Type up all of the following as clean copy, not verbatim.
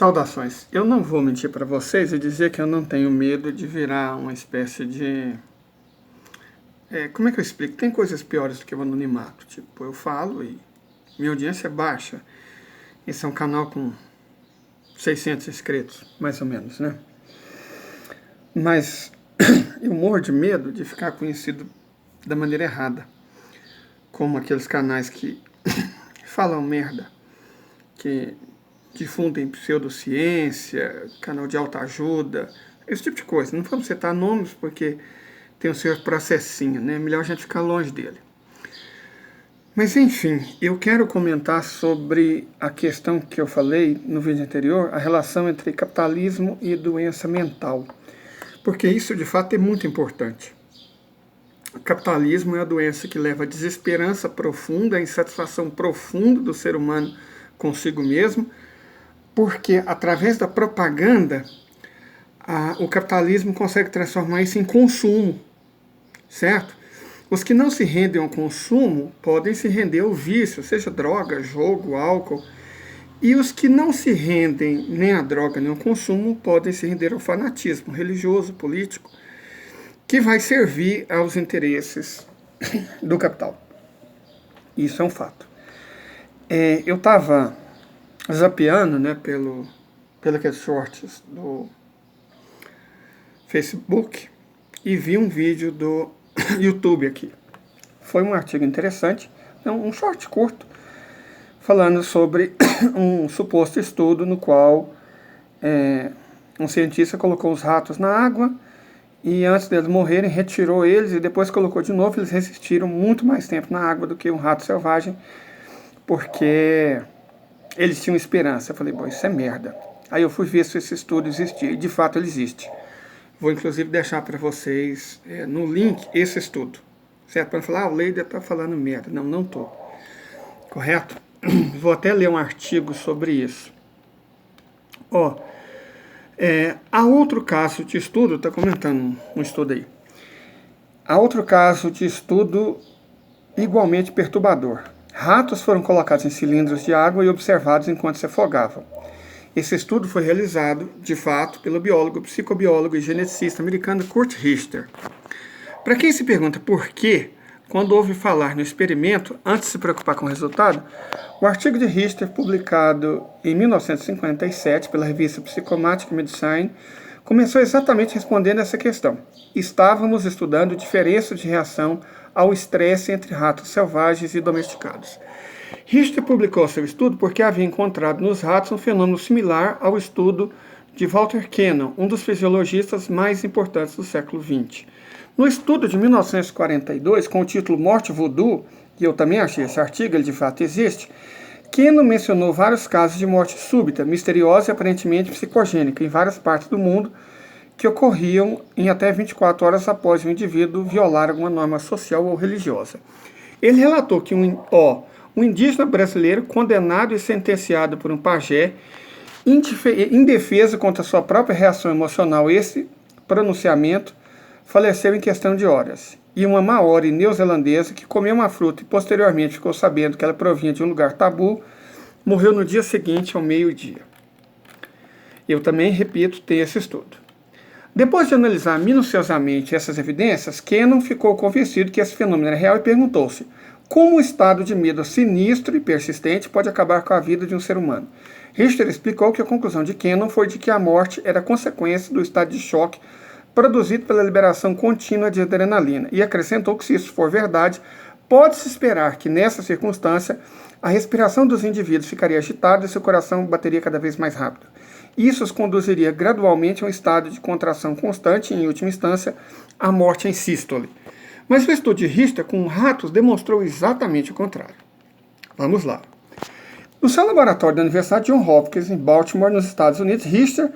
Saudações. Eu não vou mentir para vocês e dizer que eu não tenho medo de virar uma espécie de... como é que eu explico? Tem coisas piores do que o anonimato. Tipo, eu falo e minha audiência é baixa. Esse é um canal com 600 inscritos, mais ou menos, né? Mas eu morro de medo de ficar conhecido da maneira errada. Como aqueles canais que falam merda, que difundem pseudociência, canal de autoajuda, esse tipo de coisa. Não vamos citar nomes porque tem o seu processinho, né? Melhor a gente ficar longe dele. Mas enfim, eu quero comentar sobre a questão que eu falei no vídeo anterior, a relação entre capitalismo e doença mental. Porque isso de fato é muito importante. O capitalismo é a doença que leva a desesperança profunda, a insatisfação profunda do ser humano consigo mesmo, porque através da propaganda o capitalismo consegue transformar isso em consumo, certo? Os que não se rendem ao consumo podem se render ao vício, seja droga, jogo, álcool, e os que não se rendem nem à droga nem ao consumo podem se render ao fanatismo religioso, político, que vai servir aos interesses do capital. Isso é um fato. Eu estava zapeando, né, pelo aqueles shorts do Facebook e vi um vídeo do YouTube aqui. Foi um artigo interessante, um short curto, falando sobre um suposto estudo no qual um cientista colocou os ratos na água e antes deles morrerem retirou eles e depois colocou de novo. Eles resistiram muito mais tempo na água do que um rato selvagem, porque eles tinham esperança. Eu falei, bom, isso é merda. Aí eu fui ver se esse estudo existia, e de fato ele existe. Vou inclusive deixar para vocês no link esse estudo, certo? Para não falar, o Leider está falando merda. Não, não estou. Correto? Vou até ler um artigo sobre isso. Há outro caso de estudo, está comentando um estudo aí. Há outro caso de estudo igualmente perturbador. Ratos foram colocados em cilindros de água e observados enquanto se afogavam. Esse estudo foi realizado, de fato, pelo biólogo, psicobiólogo e geneticista americano Kurt Richter. Para quem se pergunta por que, quando ouve falar no experimento, antes de se preocupar com o resultado, o artigo de Richter, publicado em 1957 pela revista Psychomatic Medicine, começou exatamente respondendo essa questão. Estávamos estudando diferenças de reação ao estresse entre ratos selvagens e domesticados. Richter publicou seu estudo porque havia encontrado nos ratos um fenômeno similar ao estudo de Walter Cannon, um dos fisiologistas mais importantes do século XX. No estudo de 1942, com o título Morte Voodoo, que eu também achei esse artigo, ele de fato existe, Cannon mencionou vários casos de morte súbita, misteriosa e aparentemente psicogênica em várias partes do mundo, que ocorriam em até 24 horas após o indivíduo violar alguma norma social ou religiosa. Ele relatou que um indígena brasileiro condenado e sentenciado por um pajé, indefeso contra sua própria reação emocional a esse pronunciamento, faleceu em questão de horas. E uma maori neozelandesa que comeu uma fruta e posteriormente ficou sabendo que ela provinha de um lugar tabu, morreu no dia seguinte ao meio-dia. Eu também, repito, tenho esse estudo. Depois de analisar minuciosamente essas evidências, Cannon ficou convencido que esse fenômeno era real e perguntou-se como o estado de medo sinistro e persistente pode acabar com a vida de um ser humano. Richter explicou que a conclusão de Cannon foi de que a morte era consequência do estado de choque produzido pela liberação contínua de adrenalina, e acrescentou que, se isso for verdade, pode-se esperar que, nessa circunstância, a respiração dos indivíduos ficaria agitada e seu coração bateria cada vez mais rápido. Isso os conduziria gradualmente a um estado de contração constante e, em última instância, à morte em sístole. Mas o estudo de Richter com ratos demonstrou exatamente o contrário. Vamos lá. No seu laboratório da Universidade Johns Hopkins, em Baltimore, nos Estados Unidos, Richter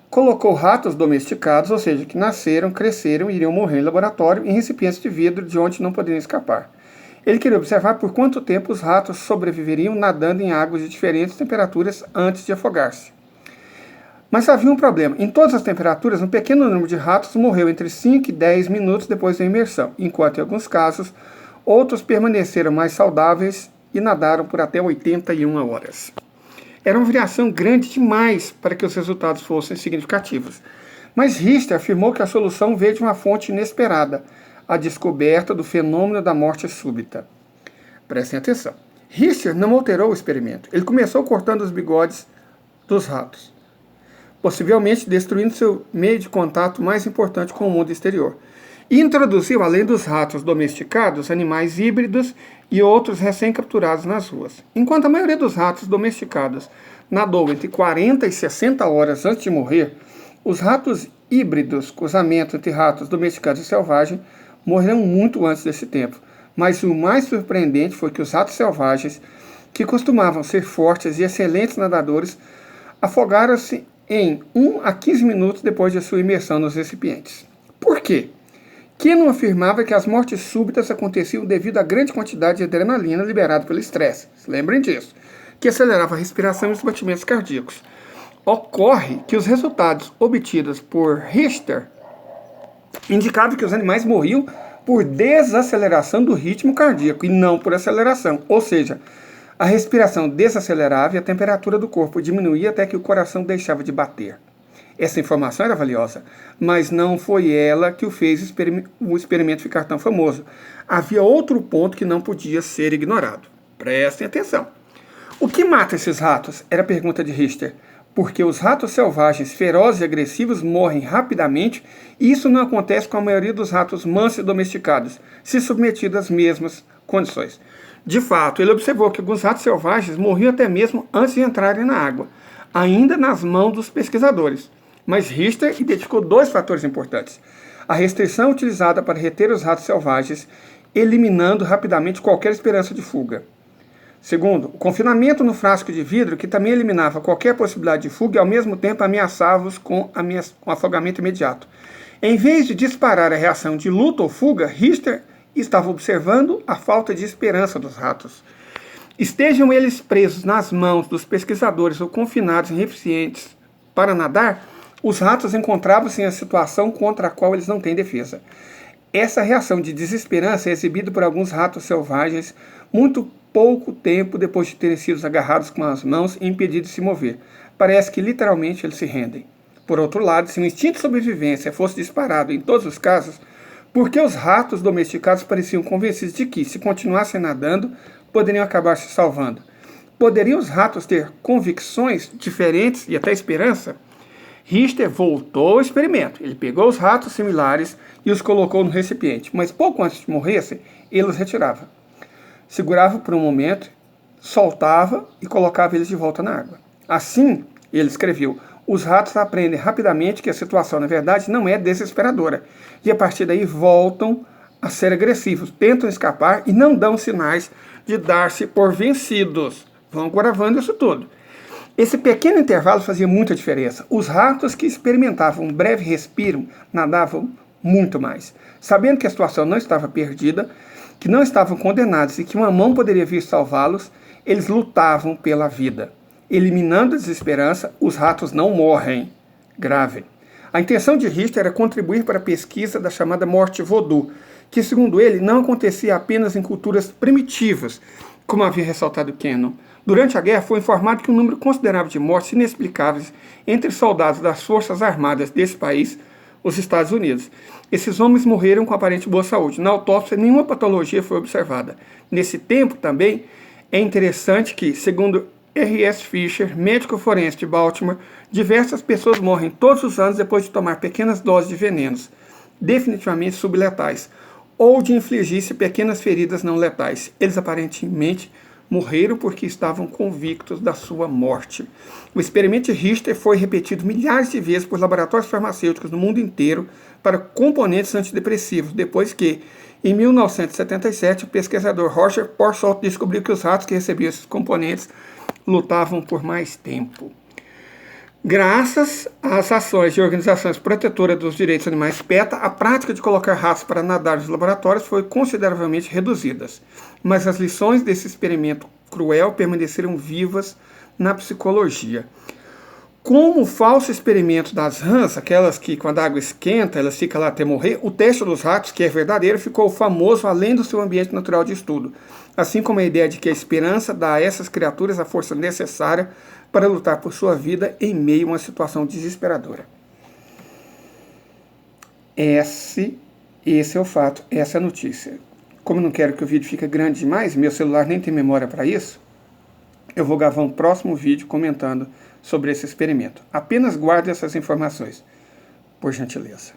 colocou ratos domesticados, ou seja, que nasceram, cresceram e iriam morrer em laboratório, em recipientes de vidro de onde não poderiam escapar. Ele queria observar por quanto tempo os ratos sobreviveriam nadando em águas de diferentes temperaturas antes de afogar-se. Mas havia um problema. Em todas as temperaturas, um pequeno número de ratos morreu entre 5 e 10 minutos depois da imersão, enquanto em alguns casos, outros permaneceram mais saudáveis e nadaram por até 81 horas. Era uma variação grande demais para que os resultados fossem significativos. Mas Richter afirmou que a solução veio de uma fonte inesperada, a descoberta do fenômeno da morte súbita. Prestem atenção. Richter não alterou o experimento. Ele começou cortando os bigodes dos ratos, possivelmente destruindo seu meio de contato mais importante com o mundo exterior. E introduziu, além dos ratos domesticados, animais híbridos e outros recém-capturados nas ruas. Enquanto a maioria dos ratos domesticados nadou entre 40 e 60 horas antes de morrer, os ratos híbridos, cruzamento entre ratos domesticados e selvagens, morreram muito antes desse tempo. Mas o mais surpreendente foi que os ratos selvagens, que costumavam ser fortes e excelentes nadadores, afogaram-se em 1 a 15 minutos depois de sua imersão nos recipientes. Por quê? Kennon afirmava que as mortes súbitas aconteciam devido à grande quantidade de adrenalina liberada pelo estresse. Se lembrem disso, que acelerava a respiração e os batimentos cardíacos. Ocorre que os resultados obtidos por Richter indicavam que os animais morriam por desaceleração do ritmo cardíaco e não por aceleração. Ou seja, a respiração desacelerava e a temperatura do corpo diminuía até que o coração deixava de bater. Essa informação era valiosa, mas não foi ela que o fez o experimento ficar tão famoso. Havia outro ponto que não podia ser ignorado. Prestem atenção. O que mata esses ratos? Era a pergunta de Richter. Porque os ratos selvagens, ferozes e agressivos morrem rapidamente, e isso não acontece com a maioria dos ratos mansos e domesticados, se submetidos às mesmas condições. De fato, ele observou que alguns ratos selvagens morriam até mesmo antes de entrarem na água, ainda nas mãos dos pesquisadores. Mas Richter identificou dois fatores importantes. A restrição utilizada para reter os ratos selvagens, eliminando rapidamente qualquer esperança de fuga. Segundo, o confinamento no frasco de vidro, que também eliminava qualquer possibilidade de fuga e ao mesmo tempo ameaçava-os com afogamento imediato. Em vez de disparar a reação de luta ou fuga, Richter estava observando a falta de esperança dos ratos. Estejam eles presos nas mãos dos pesquisadores ou confinados em recipientes para nadar, os ratos encontravam-se em uma situação contra a qual eles não têm defesa. Essa reação de desesperança é exibida por alguns ratos selvagens muito pouco tempo depois de terem sido agarrados com as mãos e impedidos de se mover. Parece que literalmente eles se rendem. Por outro lado, se o instinto de sobrevivência fosse disparado em todos os casos, por que os ratos domesticados pareciam convencidos de que, se continuassem nadando, poderiam acabar se salvando? Poderiam os ratos ter convicções diferentes e até esperança? Richter voltou ao experimento. Ele pegou os ratos similares e os colocou no recipiente, mas pouco antes de morressem, ele os retirava. Segurava por um momento, soltava e colocava eles de volta na água. Assim, ele escreveu, os ratos aprendem rapidamente que a situação, na verdade, não é desesperadora. E a partir daí voltam a ser agressivos, tentam escapar e não dão sinais de dar-se por vencidos. Vão gravando isso tudo. Esse pequeno intervalo fazia muita diferença. Os ratos que experimentavam um breve respiro nadavam muito mais. Sabendo que a situação não estava perdida, que não estavam condenados e que uma mão poderia vir salvá-los, eles lutavam pela vida. Eliminando a desesperança, os ratos não morrem. Grave. A intenção de Richter era contribuir para a pesquisa da chamada morte voodoo, que, segundo ele, não acontecia apenas em culturas primitivas, como havia ressaltado Kennon. Durante a guerra, foi informado que um número considerável de mortes inexplicáveis entre soldados das forças armadas desse país, os Estados Unidos. Esses homens morreram com aparente boa saúde. Na autópsia, nenhuma patologia foi observada. Nesse tempo, também, é interessante que, segundo R.S. Fisher, médico forense de Baltimore, diversas pessoas morrem todos os anos depois de tomar pequenas doses de venenos, definitivamente subletais, ou de infligir-se pequenas feridas não letais. Eles aparentemente morreram porque estavam convictos da sua morte. O experimento de Richter foi repetido milhares de vezes por laboratórios farmacêuticos no mundo inteiro para componentes antidepressivos, depois que, em 1977, o pesquisador Roger Porsolt descobriu que os ratos que recebiam esses componentes lutavam por mais tempo. Graças às ações de organizações protetoras dos direitos animais PETA, a prática de colocar ratos para nadar nos laboratórios foi consideravelmente reduzida. Mas as lições desse experimento cruel permaneceram vivas na psicologia. Como o falso experimento das rãs, aquelas que quando a água esquenta, elas ficam lá até morrer, o teste dos ratos, que é verdadeiro, ficou famoso além do seu ambiente natural de estudo. Assim como a ideia de que a esperança dá a essas criaturas a força necessária para lutar por sua vida em meio a uma situação desesperadora. Esse é o fato, essa é a notícia. Como eu não quero que o vídeo fique grande demais, meu celular nem tem memória para isso, eu vou gravar um próximo vídeo comentando sobre esse experimento. Apenas guarde essas informações, por gentileza.